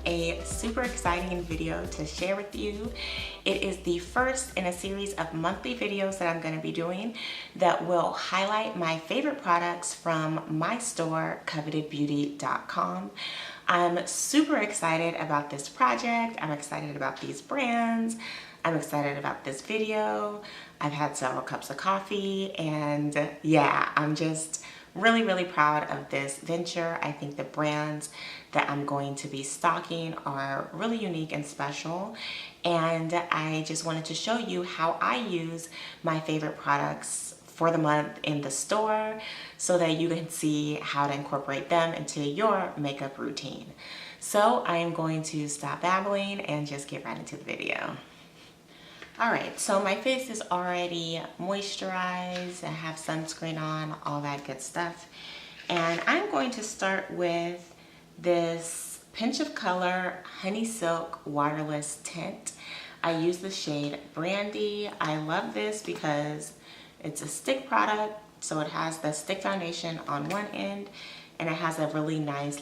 a super exciting video to share with you. It is the first in a series of monthly videos that I'm going to be doing that will highlight my favorite products from my store, CovetedBeauty.com. I'm super excited about this project. I'm excited about these brands. I'm excited about this video. I've had several cups of coffee, and yeah, I'm just really proud of this venture. I think the brands that I'm going to be stocking are really unique and special, and I just wanted to show you how I use my favorite products for the month in the store so that you can see how to incorporate them into your makeup routine. So I am going to stop babbling and just get right into the video. Alright, so my face is already moisturized, I have sunscreen on, all that good stuff. And I'm going to start with this Pinch of Color Honey Silk Waterless Tint. I use the shade Brandy. I love this because it's a stick product, so it has the stick foundation on one end, and it has a really nice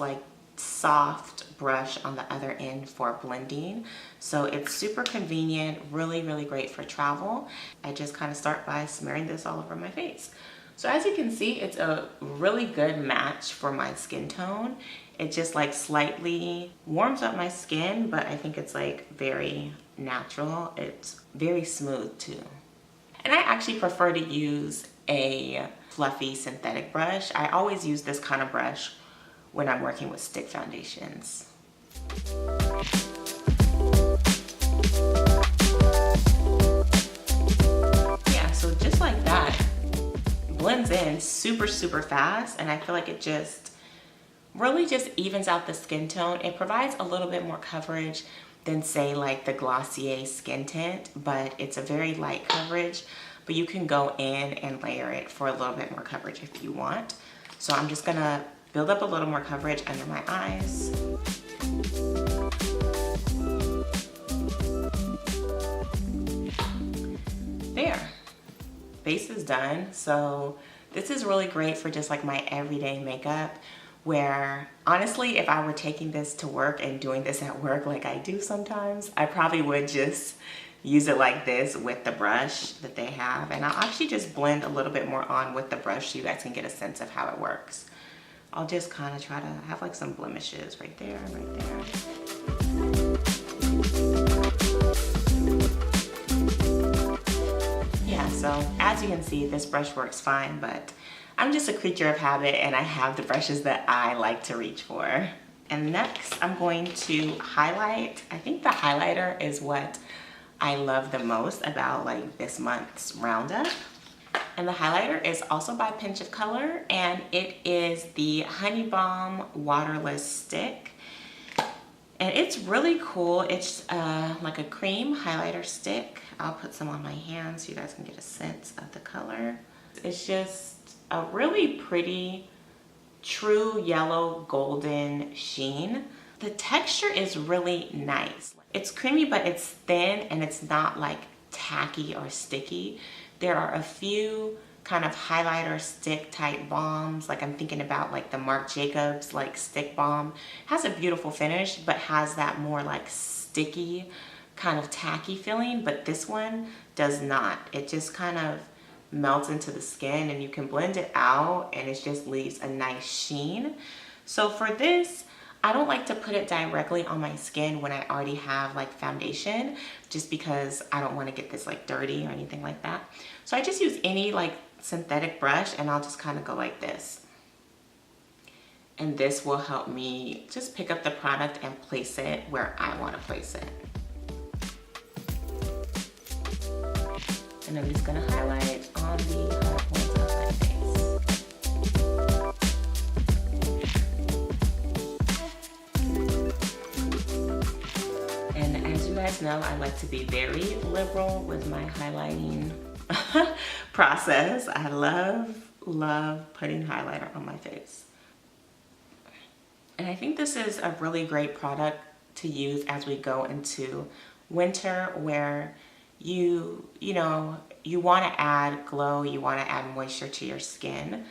soft brush on the other end for blending. So it's super convenient, really great for travel. I just kind of start by smearing this all over my face. So as you can see, it's a really good match for my skin tone. It just slightly warms up my skin, but I think it's very natural. It's very smooth too. And I actually prefer to use a fluffy synthetic brush. I always use this kind of brush when I'm working with stick foundations. Yeah, so just like that, blends in super fast, and I feel like it just really just evens out the skin tone. It provides a little bit more coverage than say the Glossier skin tint, but it's a very light coverage, but you can go in and layer it for a little bit more coverage if you want. So I'm just gonna build up a little more coverage under my eyes. There, base is done. So this is really great for just my everyday makeup, where honestly, if I were taking this to work and doing this at work like I do sometimes, I probably would just use it like this with the brush that they have. And I'll actually just blend a little bit more on with the brush so you guys can get a sense of how it works. I'll just kind of try to have some blemishes right there, right there. Yeah, so as you can see, this brush works fine, but I'm just a creature of habit and I have the brushes that I like to reach for. And next I'm going to highlight. I think the highlighter is what I love the most about this month's roundup. And the highlighter is also by Pinch of Color, and it is the Honey Balm Waterless Stick. And it's really cool. It's like a cream highlighter stick. I'll put some on my hands so you guys can get a sense of the color. It's just a really pretty, true yellow golden sheen. The texture is really nice. It's creamy, but it's thin and it's not tacky or sticky. There are a few kind of highlighter stick type balms, I'm thinking about the Marc Jacobs stick balm. It has a beautiful finish, but has that more sticky kind of tacky feeling, but this one does not. It just kind of melts into the skin and you can blend it out and it just leaves a nice sheen. So for this, I don't like to put it directly on my skin when I already have foundation, just because I don't want to get this dirty or anything like that. So I just use any synthetic brush and I'll just kind of go like this. And this will help me just pick up the product and place it where I want to place it. And I'm just going to highlight on the high points of my face. You guys know I like to be very liberal with my highlighting process. I love putting highlighter on my face. And I think this is a really great product to use as we go into winter, where you want to add glow, you want to add moisture to your skin.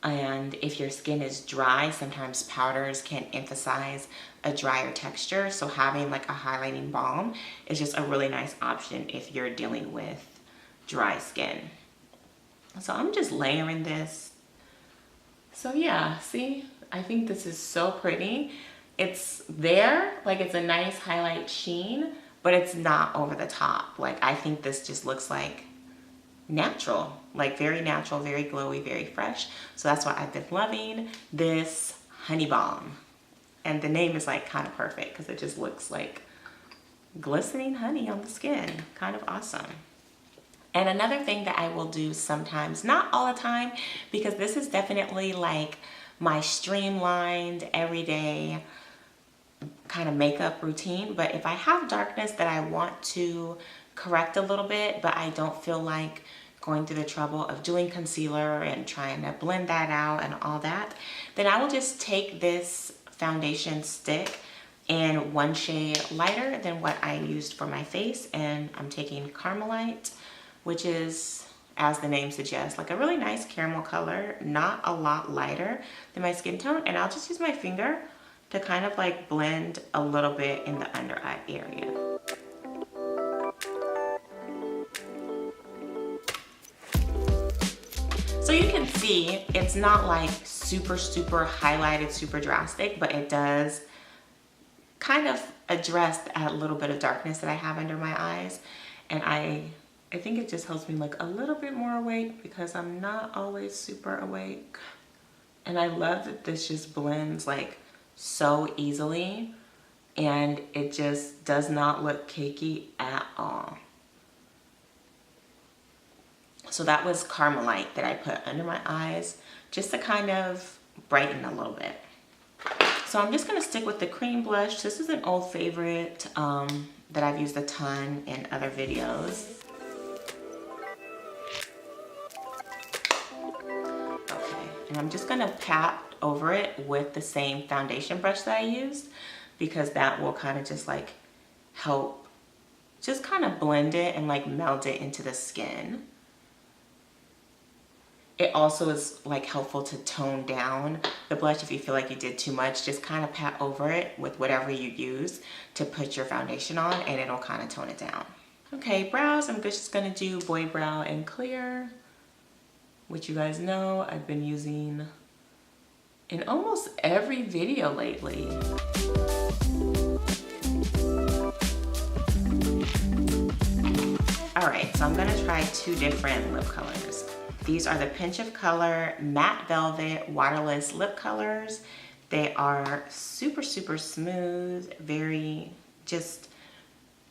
And if your skin is dry, sometimes powders can emphasize a drier texture. So having like a highlighting balm is just a really nice option if you're dealing with dry skin. So I'm just layering this. So yeah, see, I think this is so pretty. It's there, like it's a nice highlight sheen, but it's not over the top. Like I think this just looks like natural, like very natural, very glowy, very fresh. So that's why I've been loving this honey balm. And the name is like kind of perfect because it just looks like glistening honey on the skin. Kind of awesome. And another thing that I will do sometimes, not all the time, because this is definitely like my streamlined everyday kind of makeup routine, but if I have darkness that I want to correct a little bit, but I don't feel like going through the trouble of doing concealer and trying to blend that out and all that, then I will just take this foundation stick in one shade lighter than what I used for my face, and I'm taking Carmelite, which is, as the name suggests, like a really nice caramel color, not a lot lighter than my skin tone, and I'll just use my finger to kind of like blend a little bit in the under eye area. So you can see it's not like super highlighted, super drastic, but it does kind of address that little bit of darkness that I have under my eyes. And I think it just helps me look a little bit more awake because I'm not always super awake. And I love that this just blends like so easily and it just does not look cakey at all. So that was Carmelite that I put under my eyes just to kind of brighten a little bit. So I'm just gonna stick with the cream blush. This is an old favorite that I've used a ton in other videos. Okay, and I'm just gonna pat over it with the same foundation brush that I used because that will kind of just like help just kind of blend it and like melt it into the skin. It also is like helpful to tone down the blush if you feel like you did too much. Just kind of pat over it with whatever you use to put your foundation on and it'll kind of tone it down. Okay, brows, I'm just gonna do Boy Brow in Clear, which you guys know I've been using in almost every video lately. All right, so I'm gonna try two different lip colors. These are the Pinch of Color Matte Velvet Waterless Lip Colors. They are super smooth, very just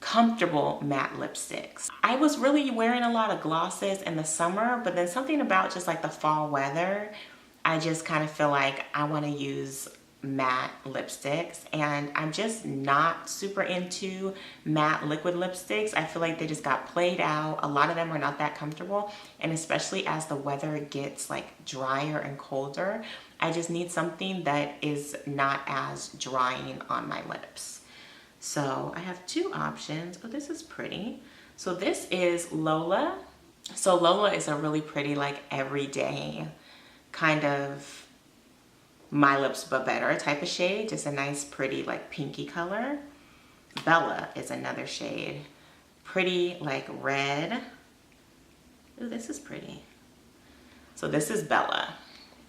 comfortable matte lipsticks. I was really wearing a lot of glosses in the summer, but then something about just like the fall weather, I just kind of feel like I want to use matte lipsticks, and I'm just not super into matte liquid lipsticks. I feel like they just got played out. A lot of them are not that comfortable, and especially as the weather gets like drier and colder, I just need something that is not as drying on my lips. So I have two options. Oh, this is pretty. So this is Lola. So Lola is a really pretty like everyday kind of My Lips But Better type of shade, just a nice pretty like pinky color. Bella is another shade, pretty like red. Ooh, this is pretty. So this is Bella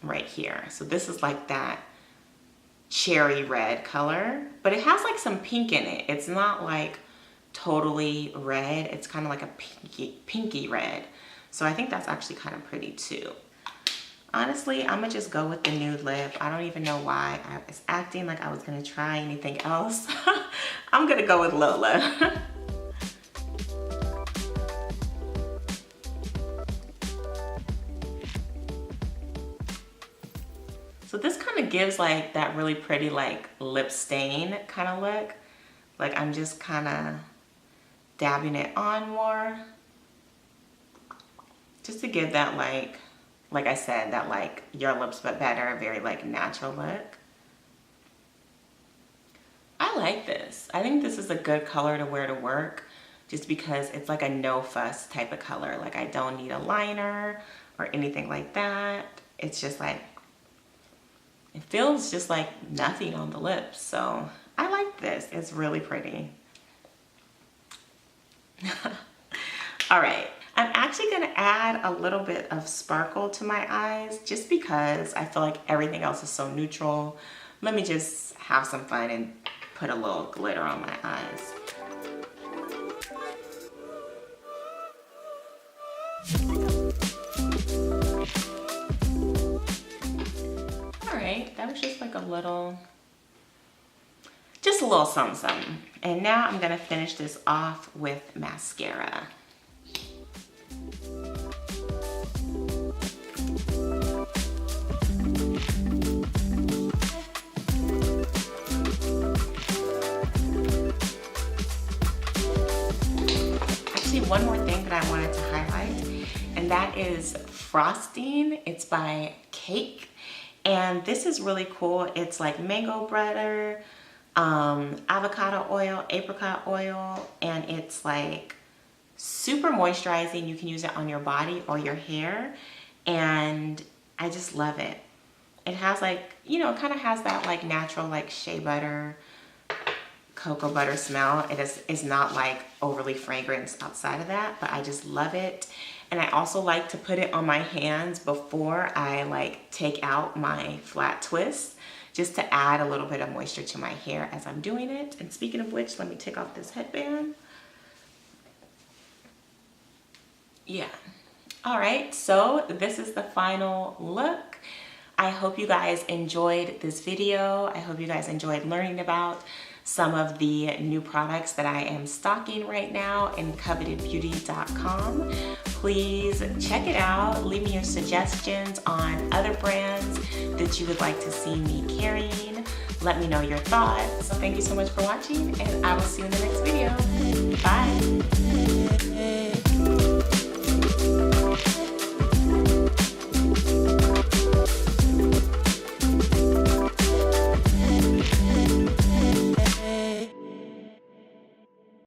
right here. So this is like that cherry red color, but it has like some pink in it. It's not like totally red. It's kind of like a pinky red. So I think that's actually kind of pretty too. Honestly, I'm gonna just go with the nude lip. I don't even know why I was acting like I was gonna try anything else. I'm gonna go with Lola. So this kind of gives like that really pretty like lip stain kind of look. Like I'm just kind of dabbing it on more. Just to give that like I said, that like Your Lips But Better, very like natural look. I like this. I think this is a good color to wear to work just because it's like a no fuss type of color. Like I don't need a liner or anything like that. It's just like It feels just like nothing on the lips, so I like this. It's really pretty. All right, I'm actually gonna add a little bit of sparkle to my eyes just because I feel like everything else is so neutral. Let me just have some fun and put a little glitter on my eyes. All right, that was just like a little, just a little something, something. And now I'm gonna finish this off with mascara. Actually, one more thing that I wanted to highlight, and that is frosting. It's by Cake, and this is really cool. It's like mango butter, avocado oil, apricot oil, and it's like super moisturizing. You can use it on your body or your hair, and I just love it. It has like, you know, it kind of has that like natural like shea butter, cocoa butter smell. It's not like overly fragrant outside of that, but I just love it. And I also like to put it on my hands before I like take out my flat twist, just to add a little bit of moisture to my hair as I'm doing it. And speaking of which, let me take off this headband. Yeah. All right, so this is the final look. I hope you guys enjoyed this video. I hope you guys enjoyed learning about some of the new products that I am stocking right now in covetedbeauty.com. Please check it out. Leave me your suggestions on other brands that you would like to see me carrying. Let me know your thoughts. Thank you so much for watching, and I will see you in the next video. Bye.